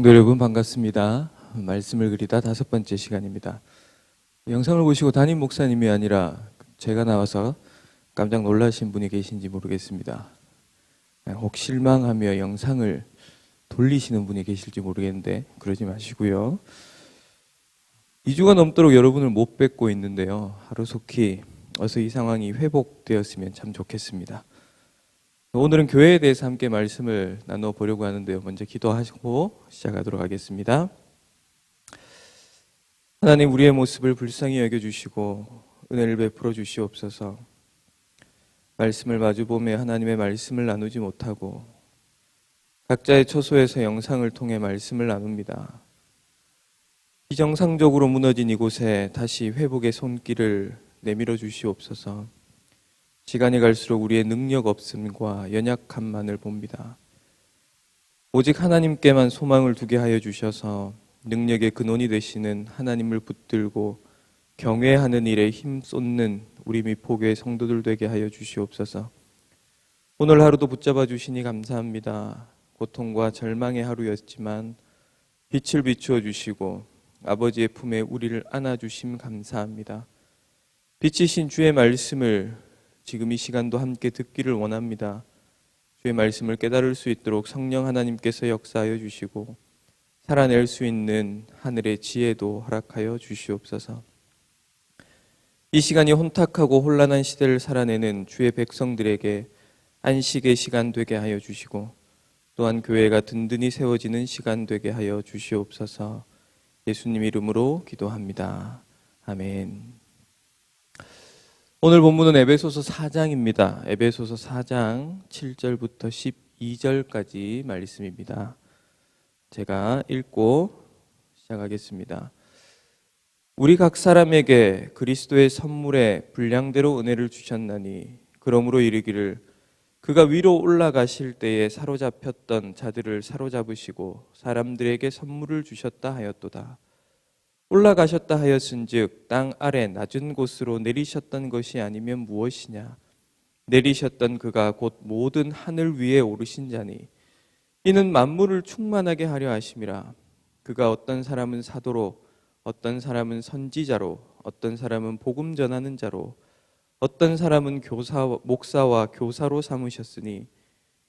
성도 여러분 반갑습니다. 말씀을 그리다 5번째 시간입니다. 영상을 보시고 담임 목사님이 아니라 제가 나와서 깜짝 놀라신 분이 계신지 모르겠습니다. 혹 실망하며 영상을 돌리시는 분이 계실지 모르겠는데 그러지 마시고요. 2주가 넘도록 여러분을 못 뵙고 있는데요. 하루속히 어서 이 상황이 회복되었으면 참 좋겠습니다. 오늘은 교회에 대해서 함께 말씀을 나눠보려고 하는데요. 먼저 기도하시고 시작하도록 하겠습니다. 하나님, 우리의 모습을 불쌍히 여겨주시고 은혜를 베풀어 주시옵소서. 말씀을 마주보며 하나님의 말씀을 나누지 못하고 각자의 처소에서 영상을 통해 말씀을 나눕니다. 비정상적으로 무너진 이곳에 다시 회복의 손길을 내밀어 주시옵소서. 시간이 갈수록 우리의 능력 없음과 연약함만을 봅니다. 오직 하나님께만 소망을 두게 하여 주셔서 능력의 근원이 되시는 하나님을 붙들고 경외하는 일에 힘 쏟는 우리 미포교의 성도들 되게 하여 주시옵소서. 오늘 하루도 붙잡아 주시니 감사합니다. 고통과 절망의 하루였지만 빛을 비추어 주시고 아버지의 품에 우리를 안아주심 감사합니다. 빛이신 주의 말씀을 지금 이 시간도 함께 듣기를 원합니다. 주의 말씀을 깨달을 수 있도록 성령 하나님께서 역사하여 주시고 살아낼 수 있는 하늘의 지혜도 허락하여 주시옵소서. 이 시간이 혼탁하고 혼란한 시대를 살아내는 주의 백성들에게 안식의 시간 되게 하여 주시고 또한 교회가 든든히 세워지는 시간 되게 하여 주시옵소서. 예수님 이름으로 기도합니다. 아멘. 오늘 본문은 에베소서 4장입니다. 에베소서 4장 7절부터 12절까지 말씀입니다. 제가 읽고 시작하겠습니다. 우리 각 사람에게 그리스도의 선물에 분량대로 은혜를 주셨나니 그러므로 이르기를 그가 위로 올라가실 때에 사로잡혔던 자들을 사로잡으시고 사람들에게 선물을 주셨다 하였도다. 올라가셨다 하였은즉 땅 아래 낮은 곳으로 내리셨던 것이 아니면 무엇이냐. 내리셨던 그가 곧 모든 하늘 위에 오르신 자니 이는 만물을 충만하게 하려 하심이라. 그가 어떤 사람은 사도로 어떤 사람은 선지자로 어떤 사람은 복음 전하는 자로 어떤 사람은 목사와 교사로 삼으셨으니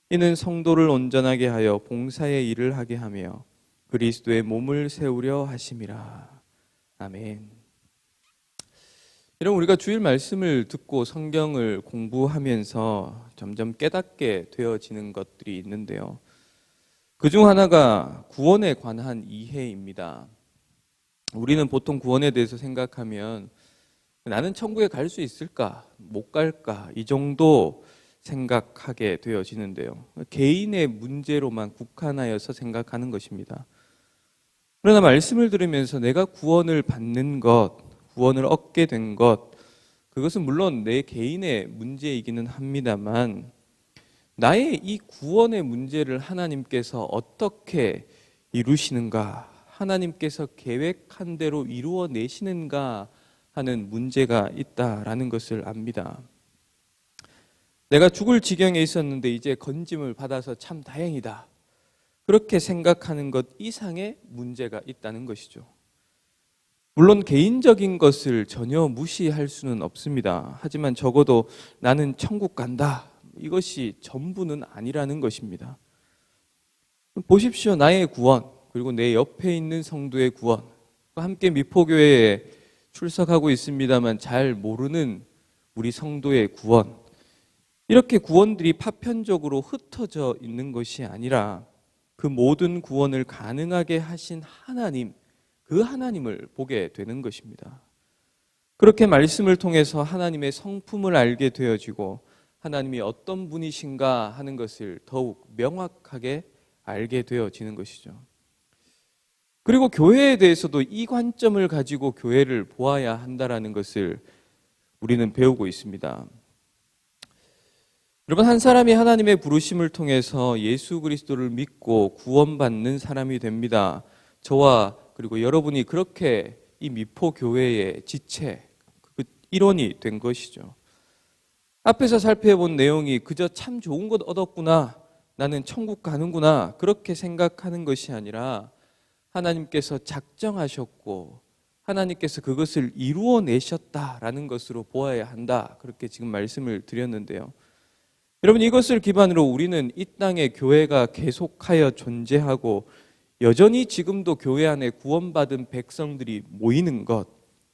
이는 성도를 온전하게 하여 봉사의 일을 하게 하며 그리스도의 몸을 세우려 하심이라. 아멘. 여러분, 우리가 주일 말씀을 듣고 성경을 공부하면서 점점 깨닫게 되어지는 것들이 있는데요. 그중 하나가 구원에 관한 이해입니다. 우리는 보통 구원에 대해서 생각하면 나는 천국에 갈 수 있을까? 못 갈까? 이 정도 생각하게 되어지는데요. 개인의 문제로만 국한하여서 생각하는 것입니다. 그러나 말씀을 들으면서 내가 구원을 받는 것, 구원을 얻게 된 것, 그것은 물론 내 개인의 문제이기는 합니다만 나의 이 구원의 문제를 하나님께서 어떻게 이루시는가, 하나님께서 계획한 대로 이루어내시는가 하는 문제가 있다라는 것을 압니다. 내가 죽을 지경에 있었는데 이제 건짐을 받아서 참 다행이다. 그렇게 생각하는 것 이상의 문제가 있다는 것이죠. 물론 개인적인 것을 전혀 무시할 수는 없습니다. 하지만 적어도 나는 천국 간다. 이것이 전부는 아니라는 것입니다. 보십시오. 나의 구원, 그리고 내 옆에 있는 성도의 구원, 함께 미포교회에 출석하고 있습니다만 잘 모르는 우리 성도의 구원, 이렇게 구원들이 파편적으로 흩어져 있는 것이 아니라 그 모든 구원을 가능하게 하신 하나님, 그 하나님을 보게 되는 것입니다. 그렇게 말씀을 통해서 하나님의 성품을 알게 되어지고 하나님이 어떤 분이신가 하는 것을 더욱 명확하게 알게 되어지는 것이죠. 그리고 교회에 대해서도 이 관점을 가지고 교회를 보아야 한다는 것을 우리는 배우고 있습니다. 여러분, 한 사람이 하나님의 부르심을 통해서 예수 그리스도를 믿고 구원받는 사람이 됩니다. 저와 그리고 여러분이 그렇게 이 미포교회의 지체, 그 일원이 된 것이죠. 앞에서 살펴본 내용이 그저 참 좋은 것 얻었구나, 나는 천국 가는구나, 그렇게 생각하는 것이 아니라 하나님께서 작정하셨고 하나님께서 그것을 이루어내셨다라는 것으로 보아야 한다. 그렇게 지금 말씀을 드렸는데요. 여러분, 이것을 기반으로 우리는 이 땅에 교회가 계속하여 존재하고 여전히 지금도 교회 안에 구원받은 백성들이 모이는 것,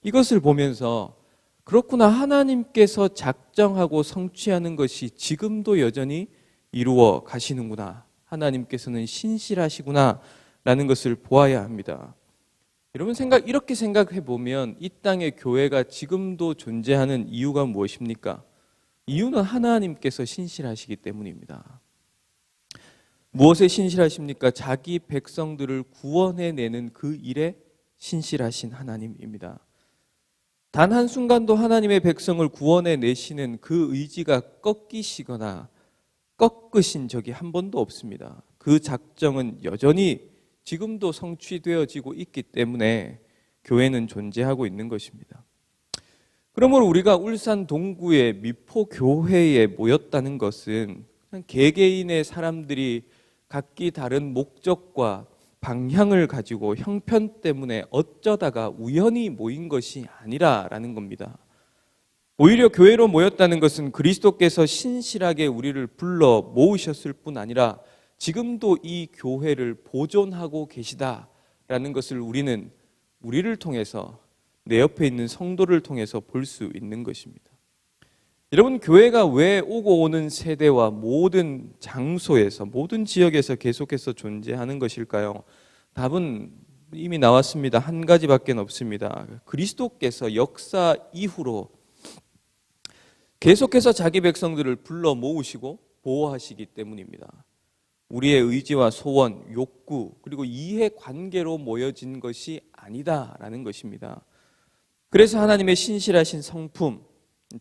이것을 보면서 그렇구나, 하나님께서 작정하고 성취하는 것이 지금도 여전히 이루어 가시는구나, 하나님께서는 신실하시구나 라는 것을 보아야 합니다. 여러분, 이렇게 생각해 보면 이 땅에 교회가 지금도 존재하는 이유가 무엇입니까? 이유는 하나님께서 신실하시기 때문입니다. 무엇에 신실하십니까? 자기 백성들을 구원해내는 그 일에 신실하신 하나님입니다. 단 한순간도 하나님의 백성을 구원해내시는 그 의지가 꺾이시거나 꺾으신 적이 한 번도 없습니다. 그 작정은 여전히 지금도 성취되어지고 있기 때문에 교회는 존재하고 있는 것입니다. 그러므로 우리가 울산 동구의 미포교회에 모였다는 것은 그냥 개개인의 사람들이 각기 다른 목적과 방향을 가지고 형편 때문에 어쩌다가 우연히 모인 것이 아니라라는 겁니다. 오히려 교회로 모였다는 것은 그리스도께서 신실하게 우리를 불러 모으셨을 뿐 아니라 지금도 이 교회를 보존하고 계시다라는 것을 우리를 통해서, 내 옆에 있는 성도를 통해서 볼 수 있는 것입니다. 여러분, 교회가 왜 오고 오는 세대와 모든 장소에서, 모든 지역에서 계속해서 존재하는 것일까요? 답은 이미 나왔습니다. 한 가지밖에 없습니다. 그리스도께서 역사 이후로 계속해서 자기 백성들을 불러 모으시고 보호하시기 때문입니다. 우리의 의지와 소원, 욕구, 그리고 이해관계로 모여진 것이 아니다라는 것입니다. 그래서 하나님의 신실하신 성품,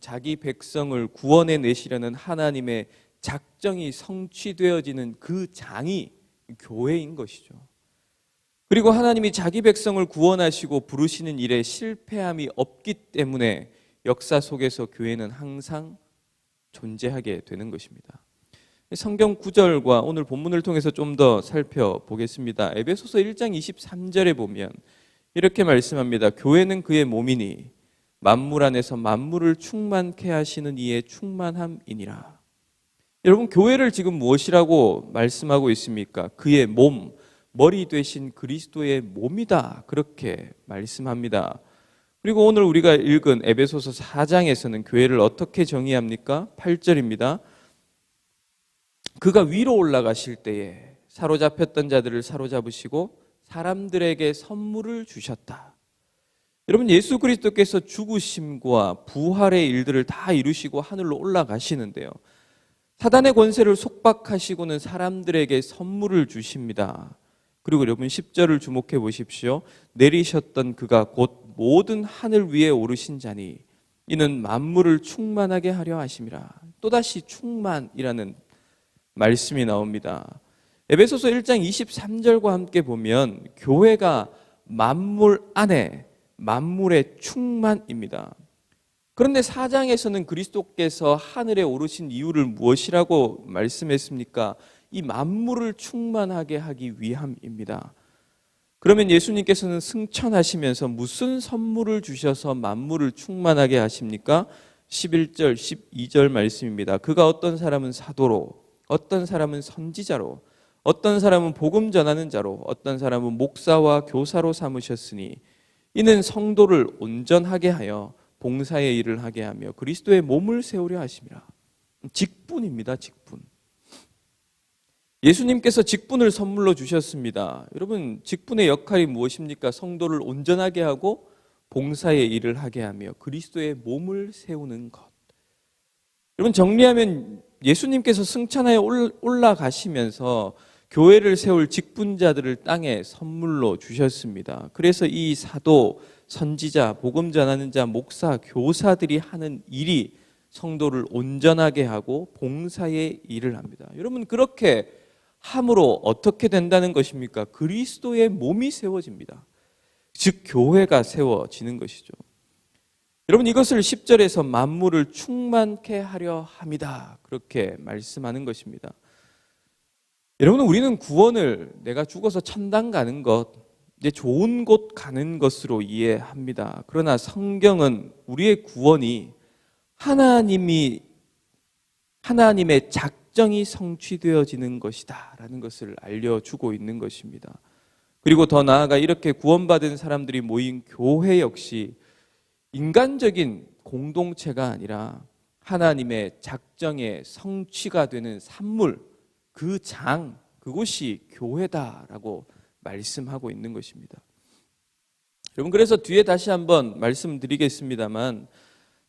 자기 백성을 구원해 내시려는 하나님의 작정이 성취되어지는 그 장이 교회인 것이죠. 그리고 하나님이 자기 백성을 구원하시고 부르시는 일에 실패함이 없기 때문에 역사 속에서 교회는 항상 존재하게 되는 것입니다. 성경 구절과 오늘 본문을 통해서 좀 더 살펴보겠습니다. 에베소서 1장 23절에 보면 이렇게 말씀합니다. 교회는 그의 몸이니 만물 안에서 만물을 충만케 하시는 이의 충만함이니라. 여러분, 교회를 지금 무엇이라고 말씀하고 있습니까? 그의 몸, 머리 되신 그리스도의 몸이다, 그렇게 말씀합니다. 그리고 오늘 우리가 읽은 에베소서 4장에서는 교회를 어떻게 정의합니까? 8절입니다. 그가 위로 올라가실 때에 사로잡혔던 자들을 사로잡으시고 사람들에게 선물을 주셨다. 여러분, 예수 그리스도께서 죽으심과 부활의 일들을 다 이루시고 하늘로 올라가시는데요, 사단의 권세를 속박하시고는 사람들에게 선물을 주십니다. 그리고 여러분 10절을 주목해 보십시오. 내리셨던 그가 곧 모든 하늘 위에 오르신 자니 이는 만물을 충만하게 하려 하심이라. 또다시 충만이라는 말씀이 나옵니다. 에베소서 1장 23절과 함께 보면 교회가 만물 안에 만물의 충만입니다. 그런데 4장에서는 그리스도께서 하늘에 오르신 이유를 무엇이라고 말씀했습니까? 이 만물을 충만하게 하기 위함입니다. 그러면 예수님께서는 승천하시면서 무슨 선물을 주셔서 만물을 충만하게 하십니까? 11절, 12절 말씀입니다. 그가 어떤 사람은 사도로, 어떤 사람은 선지자로, 어떤 사람은 복음 전하는 자로, 어떤 사람은 목사와 교사로 삼으셨으니 이는 성도를 온전하게 하여 봉사의 일을 하게 하며 그리스도의 몸을 세우려 하심이라. 직분입니다. 직분. 예수님께서 직분을 선물로 주셨습니다. 여러분, 직분의 역할이 무엇입니까? 성도를 온전하게 하고 봉사의 일을 하게 하며 그리스도의 몸을 세우는 것. 여러분, 정리하면 예수님께서 승천하여 올라가시면서 교회를 세울 직분자들을 땅에 선물로 주셨습니다. 그래서 이 사도, 선지자, 복음 전하는 자, 목사, 교사들이 하는 일이 성도를 온전하게 하고 봉사의 일을 합니다. 여러분, 그렇게 함으로 어떻게 된다는 것입니까? 그리스도의 몸이 세워집니다. 즉 교회가 세워지는 것이죠. 여러분, 이것을 10절에서 만물을 충만케 하려 함이다, 그렇게 말씀하는 것입니다. 여러분, 우리는 구원을 내가 죽어서 천당 가는 것, 이제 좋은 곳 가는 것으로 이해합니다. 그러나 성경은 우리의 구원이 하나님의 작정이 성취되어지는 것이다라는 것을 알려주고 있는 것입니다. 그리고 더 나아가 이렇게 구원받은 사람들이 모인 교회 역시 인간적인 공동체가 아니라 하나님의 작정의 성취가 되는 산물, 그 장, 그곳이 교회다라고 말씀하고 있는 것입니다. 여러분, 그래서 뒤에 다시 한번 말씀드리겠습니다만,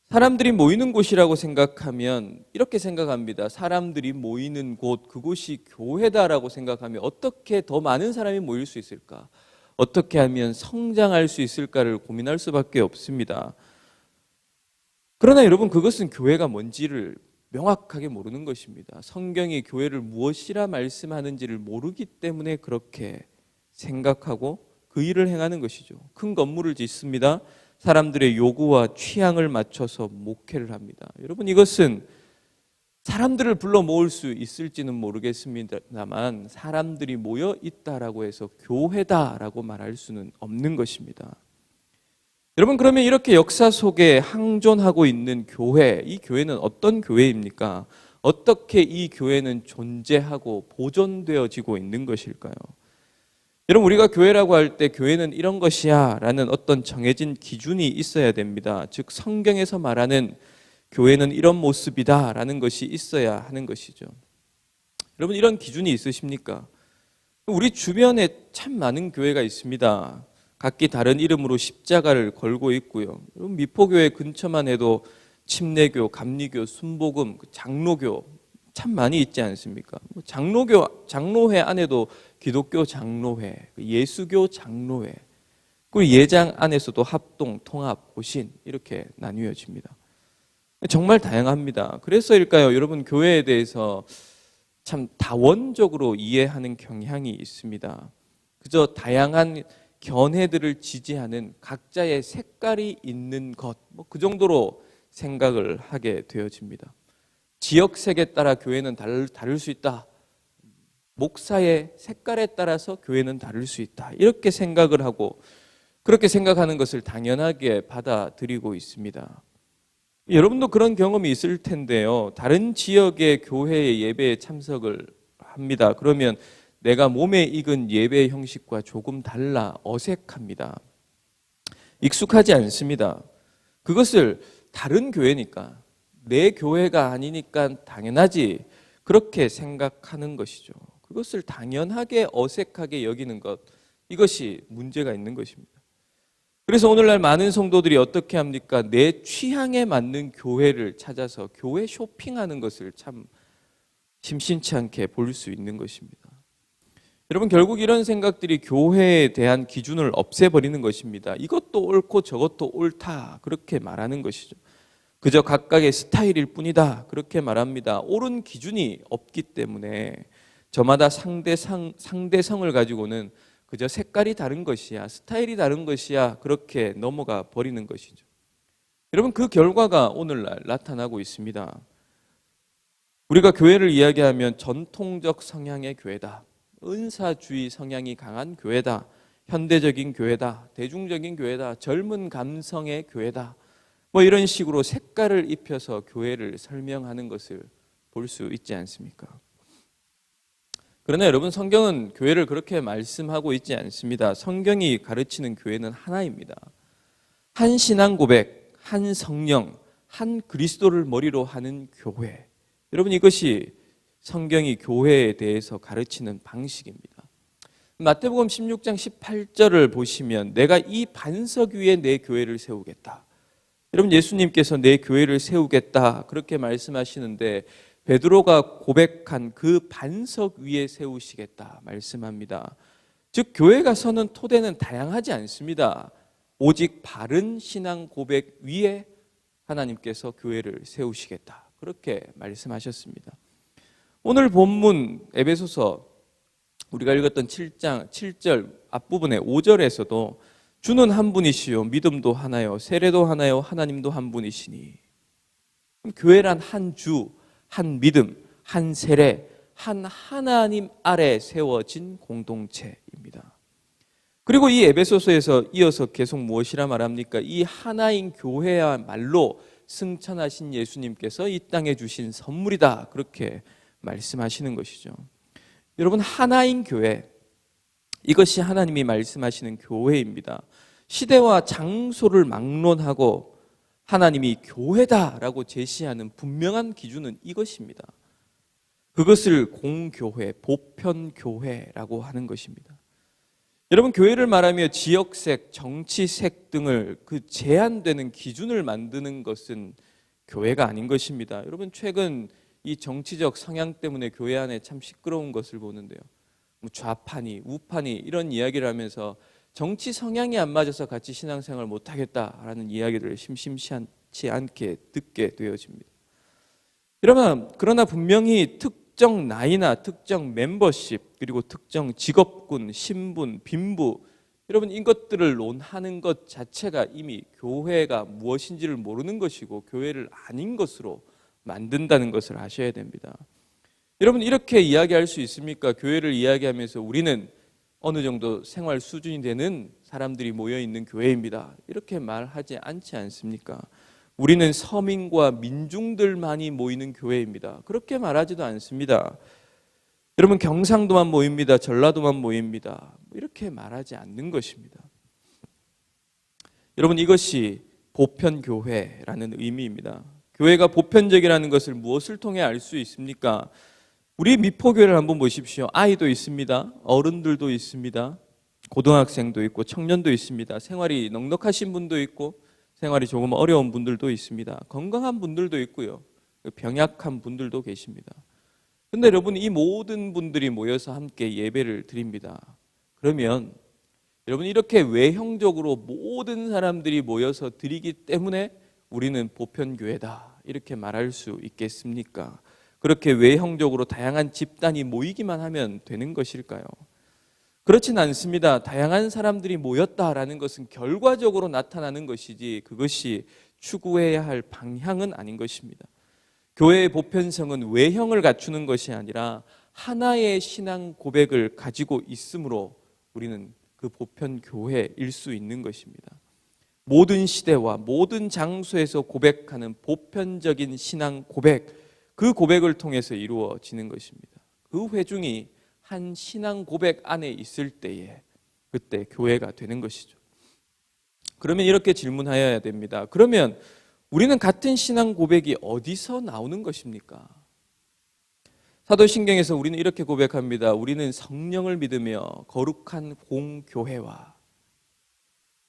사람들이 모이는 곳이라고 생각하면 이렇게 생각합니다. 사람들이 모이는 곳, 그곳이 교회다라고 생각하면 어떻게 더 많은 사람이 모일 수 있을까? 어떻게 하면 성장할 수 있을까를 고민할 수밖에 없습니다. 그러나 여러분, 그것은 교회가 뭔지를 명확하게 모르는 것입니다. 성경이 교회를 무엇이라 말씀하는지를 모르기 때문에 그렇게 생각하고 그 일을 행하는 것이죠. 큰 건물을 짓습니다. 사람들의 요구와 취향을 맞춰서 목회를 합니다. 여러분, 이것은 사람들을 불러 모을 수 있을지는 모르겠습니다만 사람들이 모여 있다라고 해서 교회다라고 말할 수는 없는 것입니다. 여러분, 그러면 이렇게 역사 속에 항존하고 있는 교회, 이 교회는 어떤 교회입니까? 어떻게 이 교회는 존재하고 보존되어지고 있는 것일까요? 여러분, 우리가 교회라고 할 때 교회는 이런 것이야 라는 어떤 정해진 기준이 있어야 됩니다. 즉 성경에서 말하는 교회는 이런 모습이다 라는 것이 있어야 하는 것이죠. 여러분, 이런 기준이 있으십니까? 우리 주변에 참 많은 교회가 있습니다. 각기 다른 이름으로 십자가를 걸고 있고요. 여러분, 미포교회 근처만 해도 침례교, 감리교, 순복음, 장로교 참 많이 있지 않습니까? 장로회 안에도 기독교 장로회, 예수교 장로회, 그리고 예장 안에서도 합동, 통합, 고신 이렇게 나뉘어집니다. 정말 다양합니다. 그래서일까요? 여러분, 교회에 대해서 참 다원적으로 이해하는 경향이 있습니다. 그저 다양한 견해들을 지지하는 각자의 색깔이 있는 것, 그 정도로 생각을 하게 되어집니다. 지역색에 따라 교회는 다를 수 있다. 목사의 색깔에 따라서 교회는 다를 수 있다. 이렇게 생각을 하고 그렇게 생각하는 것을 당연하게 받아들이고 있습니다. 여러분도 그런 경험이 있을 텐데요. 다른 지역의 교회의 예배에 참석을 합니다. 그러면 내가 몸에 익은 예배 형식과 조금 달라 어색합니다. 익숙하지 않습니다. 그것을 다른 교회니까, 내 교회가 아니니까 당연하지, 그렇게 생각하는 것이죠. 그것을 당연하게 어색하게 여기는 것, 이것이 문제가 있는 것입니다. 그래서 오늘날 많은 성도들이 어떻게 합니까? 내 취향에 맞는 교회를 찾아서 교회 쇼핑하는 것을 참 심심치 않게 볼 수 있는 것입니다. 여러분, 결국 이런 생각들이 교회에 대한 기준을 없애버리는 것입니다. 이것도 옳고 저것도 옳다, 그렇게 말하는 것이죠. 그저 각각의 스타일일 뿐이다, 그렇게 말합니다. 옳은 기준이 없기 때문에 저마다 상대성을 가지고는 그저 색깔이 다른 것이야, 스타일이 다른 것이야, 그렇게 넘어가 버리는 것이죠. 여러분, 그 결과가 오늘날 나타나고 있습니다. 우리가 교회를 이야기하면 전통적 성향의 교회다, 은사주의 성향이 강한 교회다, 현대적인 교회다, 대중적인 교회다, 젊은 감성의 교회다, 이런 식으로 색깔을 입혀서 교회를 설명하는 것을 볼 수 있지 않습니까? 그러나 여러분, 성경은 교회를 그렇게 말씀하고 있지 않습니다. 성경이 가르치는 교회는 하나입니다. 한 신앙 고백, 한 성령, 한 그리스도를 머리로 하는 교회. 여러분, 이것이 성경이 교회에 대해서 가르치는 방식입니다. 마태복음 16장 18절을 보시면 내가 이 반석 위에 내 교회를 세우겠다. 여러분, 예수님께서 내 교회를 세우겠다 그렇게 말씀하시는데 베드로가 고백한 그 반석 위에 세우시겠다 말씀합니다. 즉, 교회가 서는 토대는 다양하지 않습니다. 오직 바른 신앙 고백 위에 하나님께서 교회를 세우시겠다 그렇게 말씀하셨습니다. 오늘 본문 에베소서 우리가 읽었던 7장 7절 앞부분의 5절에서도 주는 한 분이시요 믿음도 하나요 세례도 하나요 하나님도 한 분이시니, 교회란 한 주, 한 믿음, 한 세례, 한 하나님 아래 세워진 공동체입니다. 그리고 이 에베소서에서 이어서 계속 무엇이라 말합니까? 이 하나인 교회야말로 승천하신 예수님께서 이 땅에 주신 선물이다. 그렇게 말씀하시는 것이죠. 여러분, 하나인 교회, 이것이 하나님이 말씀하시는 교회입니다. 시대와 장소를 막론하고 하나님이 교회다라고 제시하는 분명한 기준은 이것입니다. 그것을 공교회, 보편교회라고 하는 것입니다. 여러분, 교회를 말하며 지역색, 정치색 등을 그 제한되는 기준을 만드는 것은 교회가 아닌 것입니다. 여러분, 최근 이 정치적 성향 때문에 교회 안에 참 시끄러운 것을 보는데요. 좌파니 우파니 이런 이야기를 하면서 정치 성향이 안 맞아서 같이 신앙생활 못하겠다라는 이야기를 심심치 않게 듣게 되어집니다. 여러분, 그러나 분명히 특정 나이나 특정 멤버십 그리고 특정 직업군, 신분, 빈부, 여러분, 이것들을 논하는 것 자체가 이미 교회가 무엇인지를 모르는 것이고 교회를 아닌 것으로 만든다는 것을 아셔야 됩니다. 여러분, 이렇게 이야기할 수 있습니까? 교회를 이야기하면서 우리는 어느 정도 생활 수준이 되는 사람들이 모여 있는 교회입니다. 이렇게 말하지 않지 않습니까? 우리는 서민과 민중들만이 모이는 교회입니다. 그렇게 말하지도 않습니다. 여러분, 경상도만 모입니다. 전라도만 모입니다. 이렇게 말하지 않는 것입니다. 여러분, 이것이 보편교회라는 의미입니다. 교회가 보편적이라는 것을 무엇을 통해 알 수 있습니까? 우리 미포교회를 한번 보십시오. 아이도 있습니다. 어른들도 있습니다. 고등학생도 있고 청년도 있습니다. 생활이 넉넉하신 분도 있고 생활이 조금 어려운 분들도 있습니다. 건강한 분들도 있고요. 병약한 분들도 계십니다. 그런데 여러분, 이 모든 분들이 모여서 함께 예배를 드립니다. 그러면 여러분, 이렇게 외형적으로 모든 사람들이 모여서 드리기 때문에 우리는 보편교회다 이렇게 말할 수 있겠습니까? 그렇게 외형적으로 다양한 집단이 모이기만 하면 되는 것일까요? 그렇진 않습니다. 다양한 사람들이 모였다라는 것은 결과적으로 나타나는 것이지 그것이 추구해야 할 방향은 아닌 것입니다. 교회의 보편성은 외형을 갖추는 것이 아니라 하나의 신앙 고백을 가지고 있으므로 우리는 그 보편교회일 수 있는 것입니다. 모든 시대와 모든 장소에서 고백하는 보편적인 신앙 고백, 그 고백을 통해서 이루어지는 것입니다. 그 회중이 한 신앙 고백 안에 있을 때에 그때 교회가 되는 것이죠. 그러면 이렇게 질문하여야 됩니다. 그러면 우리는 같은 신앙 고백이 어디서 나오는 것입니까? 사도신경에서 우리는 이렇게 고백합니다. 우리는 성령을 믿으며 거룩한 공교회와,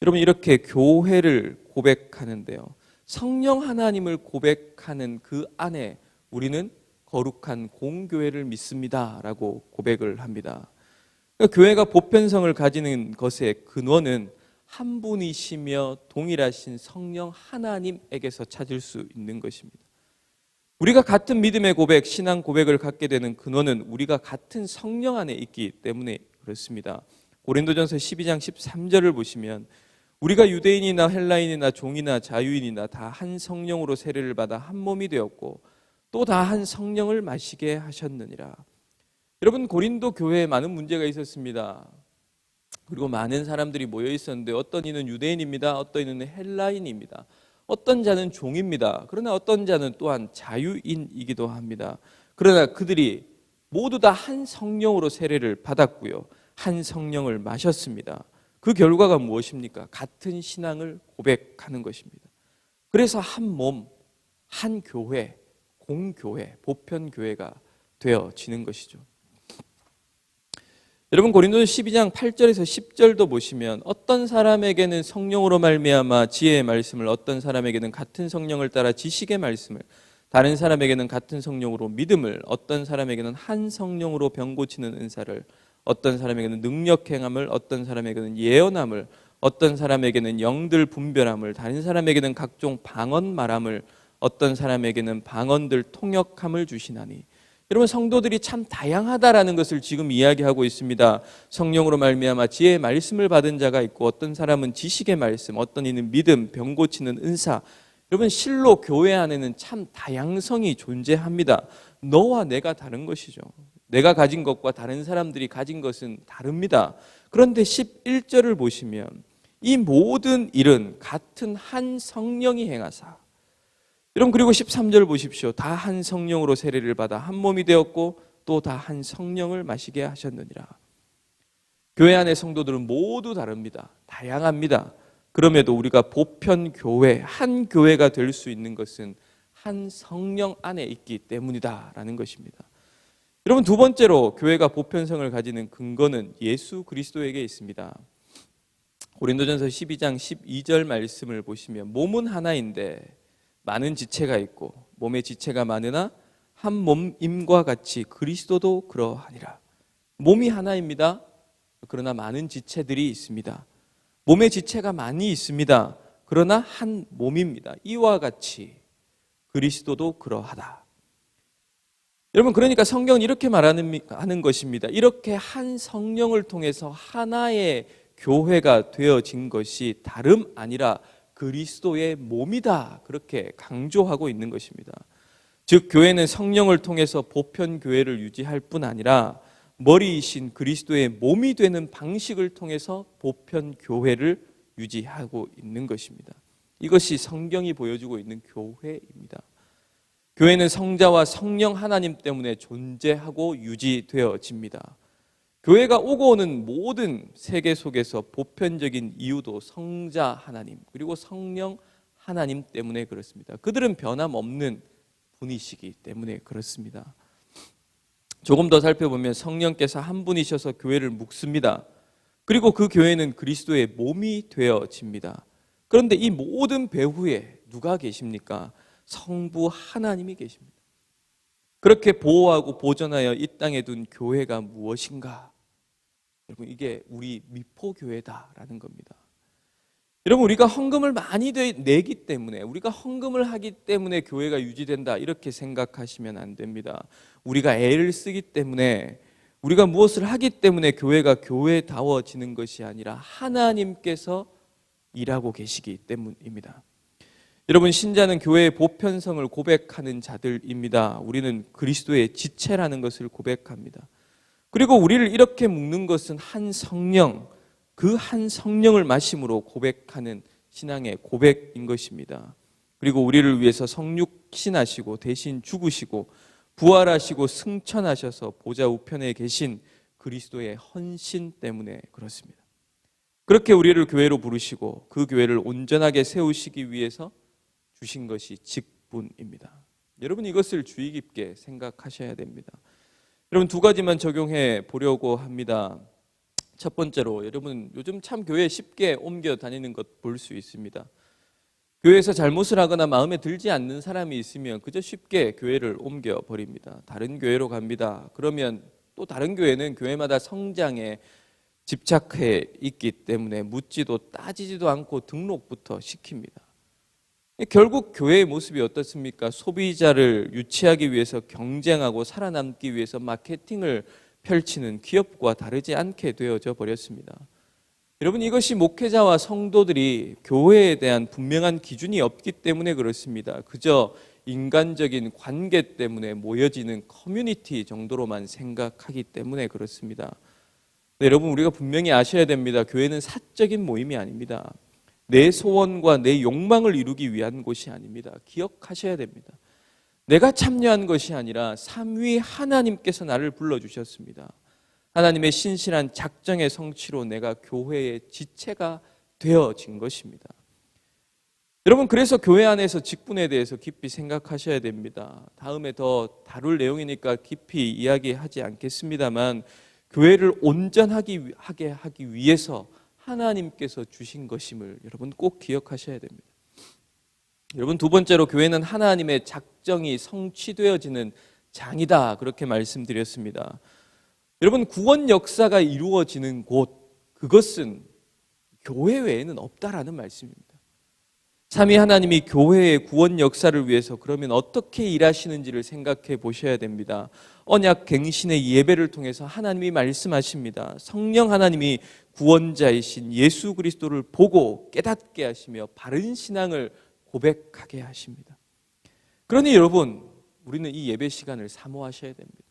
여러분, 이렇게 교회를 고백하는데요. 성령 하나님을 고백하는 그 안에 우리는 거룩한 공교회를 믿습니다라고 고백을 합니다. 그러니까 교회가 보편성을 가지는 것의 근원은 한 분이시며 동일하신 성령 하나님에게서 찾을 수 있는 것입니다. 우리가 같은 믿음의 고백, 신앙 고백을 갖게 되는 근원은 우리가 같은 성령 안에 있기 때문에 그렇습니다. 고린도전서 12장 13절을 보시면 우리가 유대인이나 헬라인이나 종이나 자유인이나 다 한 성령으로 세례를 받아 한 몸이 되었고 또 다 한 성령을 마시게 하셨느니라. 여러분, 고린도 교회에 많은 문제가 있었습니다. 그리고 많은 사람들이 모여 있었는데 어떤 이는 유대인입니다. 어떤 이는 헬라인입니다. 어떤 자는 종입니다. 그러나 어떤 자는 또한 자유인이기도 합니다. 그러나 그들이 모두 다 한 성령으로 세례를 받았고요. 한 성령을 마셨습니다. 그 결과가 무엇입니까? 같은 신앙을 고백하는 것입니다. 그래서 한 몸, 한 교회, 공교회, 보편교회가 되어지는 것이죠. 여러분, 고린도서 12장 8절에서 10절도 보시면 어떤 사람에게는 성령으로 말미암아 지혜의 말씀을, 어떤 사람에게는 같은 성령을 따라 지식의 말씀을, 다른 사람에게는 같은 성령으로 믿음을, 어떤 사람에게는 한 성령으로 병 고치는 은사를, 어떤 사람에게는 능력 행함을, 어떤 사람에게는 예언함을, 어떤 사람에게는 영들 분별함을, 다른 사람에게는 각종 방언 말함을, 어떤 사람에게는 방언들 통역함을 주시나니. 여러분, 성도들이 참 다양하다라는 것을 지금 이야기하고 있습니다. 성령으로 말미암아 지혜의 말씀을 받은 자가 있고 어떤 사람은 지식의 말씀, 어떤 이는 믿음, 병 고치는 은사. 여러분, 실로 교회 안에는 참 다양성이 존재합니다. 너와 내가 다른 것이죠. 내가 가진 것과 다른 사람들이 가진 것은 다릅니다. 그런데 11절을 보시면 이 모든 일은 같은 한 성령이 행하사. 여러분, 그리고 13절 보십시오. 다 한 성령으로 세례를 받아 한 몸이 되었고 또 다 한 성령을 마시게 하셨느니라. 교회 안의 성도들은 모두 다릅니다. 다양합니다. 그럼에도 우리가 보편 교회, 한 교회가 될 수 있는 것은 한 성령 안에 있기 때문이다라는 것입니다. 여러분, 두 번째로 교회가 보편성을 가지는 근거는 예수 그리스도에게 있습니다. 고린도전서 12장 12절 말씀을 보시면 몸은 하나인데 많은 지체가 있고 몸의 지체가 많으나 한 몸임과 같이 그리스도도 그러하니라. 몸이 하나입니다. 그러나 많은 지체들이 있습니다. 몸의 지체가 많이 있습니다. 그러나 한 몸입니다. 이와 같이 그리스도도 그러하다. 여러분, 그러니까 성경은 이렇게 말하는 것입니다. 이렇게 한 성령을 통해서 하나의 교회가 되어진 것이 다름 아니라 그리스도의 몸이다. 그렇게 강조하고 있는 것입니다. 즉, 교회는 성령을 통해서 보편 교회를 유지할 뿐 아니라 머리이신 그리스도의 몸이 되는 방식을 통해서 보편 교회를 유지하고 있는 것입니다. 이것이 성경이 보여주고 있는 교회입니다. 교회는 성자와 성령 하나님 때문에 존재하고 유지되어집니다. 교회가 오고 오는 모든 세계 속에서 보편적인 이유도 성자 하나님 그리고 성령 하나님 때문에 그렇습니다. 그들은 변함없는 분이시기 때문에 그렇습니다. 조금 더 살펴보면 성령께서 한 분이셔서 교회를 묶습니다. 그리고 그 교회는 그리스도의 몸이 되어집니다. 그런데 이 모든 배후에 누가 계십니까? 성부 하나님이 계십니다. 그렇게 보호하고 보존하여 이 땅에 둔 교회가 무엇인가? 여러분, 이게 우리 미포교회다라는 겁니다. 여러분, 우리가 헌금을 많이 내기 때문에, 우리가 헌금을 하기 때문에 교회가 유지된다 이렇게 생각하시면 안 됩니다. 우리가 애를 쓰기 때문에, 우리가 무엇을 하기 때문에 교회가 교회다워지는 것이 아니라 하나님께서 일하고 계시기 때문입니다. 여러분, 신자는 교회의 보편성을 고백하는 자들입니다. 우리는 그리스도의 지체라는 것을 고백합니다. 그리고 우리를 이렇게 묶는 것은 한 성령, 그 한 성령을 마심으로 고백하는 신앙의 고백인 것입니다. 그리고 우리를 위해서 성육신하시고 대신 죽으시고 부활하시고 승천하셔서 보좌 우편에 계신 그리스도의 헌신 때문에 그렇습니다. 그렇게 우리를 교회로 부르시고 그 교회를 온전하게 세우시기 위해서 주신 것이 직분입니다. 여러분, 이것을 주의 깊게 생각하셔야 됩니다. 여러분, 두 가지만 적용해 보려고 합니다. 첫 번째로, 여러분 요즘 참 교회 쉽게 옮겨 다니는 것 볼 수 있습니다. 교회에서 잘못을 하거나 마음에 들지 않는 사람이 있으면 그저 쉽게 교회를 옮겨 버립니다. 다른 교회로 갑니다. 그러면 또 다른 교회는 교회마다 성장에 집착해 있기 때문에 묻지도 따지지도 않고 등록부터 시킵니다. 결국 교회의 모습이 어떻습니까? 소비자를 유치하기 위해서 경쟁하고 살아남기 위해서 마케팅을 펼치는 기업과 다르지 않게 되어져 버렸습니다. 여러분, 이것이 목회자와 성도들이 교회에 대한 분명한 기준이 없기 때문에 그렇습니다. 그저 인간적인 관계 때문에 모여지는 커뮤니티 정도로만 생각하기 때문에 그렇습니다. 네, 여러분, 우리가 분명히 아셔야 됩니다. 교회는 사적인 모임이 아닙니다. 내 소원과 내 욕망을 이루기 위한 곳이 아닙니다. 기억하셔야 됩니다. 내가 참여한 것이 아니라 삼위 하나님께서 나를 불러주셨습니다. 하나님의 신실한 작정의 성취로 내가 교회의 지체가 되어진 것입니다. 여러분, 그래서 교회 안에서 직분에 대해서 깊이 생각하셔야 됩니다. 다음에 더 다룰 내용이니까 깊이 이야기하지 않겠습니다만, 교회를 온전하게 하기 위해서 하나님께서 주신 것임을 여러분 꼭 기억하셔야 됩니다. 여러분, 두 번째로, 교회는 하나님의 작정이 성취되어지는 장이다, 그렇게 말씀드렸습니다. 여러분, 구원 역사가 이루어지는 곳, 그것은 교회 외에는 없다라는 말씀입니다. 삼위 하나님이 교회의 구원 역사를 위해서 그러면 어떻게 일하시는지를 생각해 보셔야 됩니다. 언약 갱신의 예배를 통해서 하나님이 말씀하십니다. 성령 하나님이 구원자이신 예수 그리스도를 보고 깨닫게 하시며 바른 신앙을 고백하게 하십니다. 그러니 여러분, 우리는 이 예배 시간을 사모하셔야 됩니다.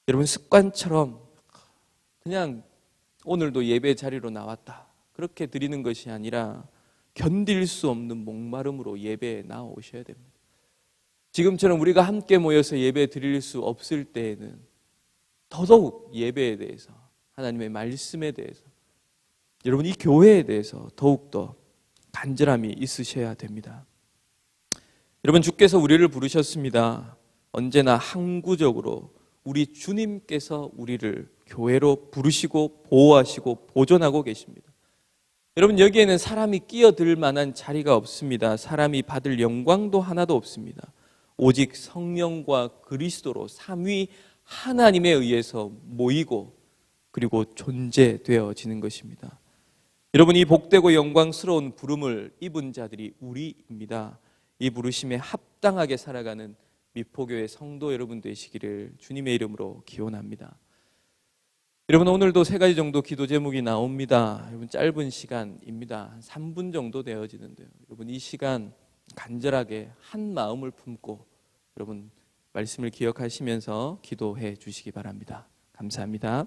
여러분 습관처럼 그냥 오늘도 예배 자리로 나왔다 그렇게 드리는 것이 아니라 견딜 수 없는 목마름으로 예배에 나오셔야 됩니다. 지금처럼 우리가 함께 모여서 예배 드릴 수 없을 때에는 더더욱 예배에 대해서, 하나님의 말씀에 대해서, 여러분 이 교회에 대해서 더욱더 간절함이 있으셔야 됩니다. 여러분 주께서 우리를 부르셨습니다. 언제나 항구적으로 우리 주님께서 우리를 교회로 부르시고 보호하시고 보존하고 계십니다. 여러분 여기에는 사람이 끼어들 만한 자리가 없습니다. 사람이 받을 영광도 하나도 없습니다. 오직 성령과 그리스도로 삼위 하나님에 의해서 모이고 그리고 존재되어지는 것입니다. 여러분 이 복되고 영광스러운 부름을 입은 자들이 우리입니다. 이 부르심에 합당하게 살아가는 미포교회 성도 여러분 되시기를 주님의 이름으로 기원합니다. 여러분 오늘도 3가지 정도 기도 제목이 나옵니다. 여러분 짧은 시간입니다. 한 3분 정도 되어지는데요. 여러분 이 시간 간절하게 한 마음을 품고 여러분 말씀을 기억하시면서 기도해 주시기 바랍니다. 감사합니다.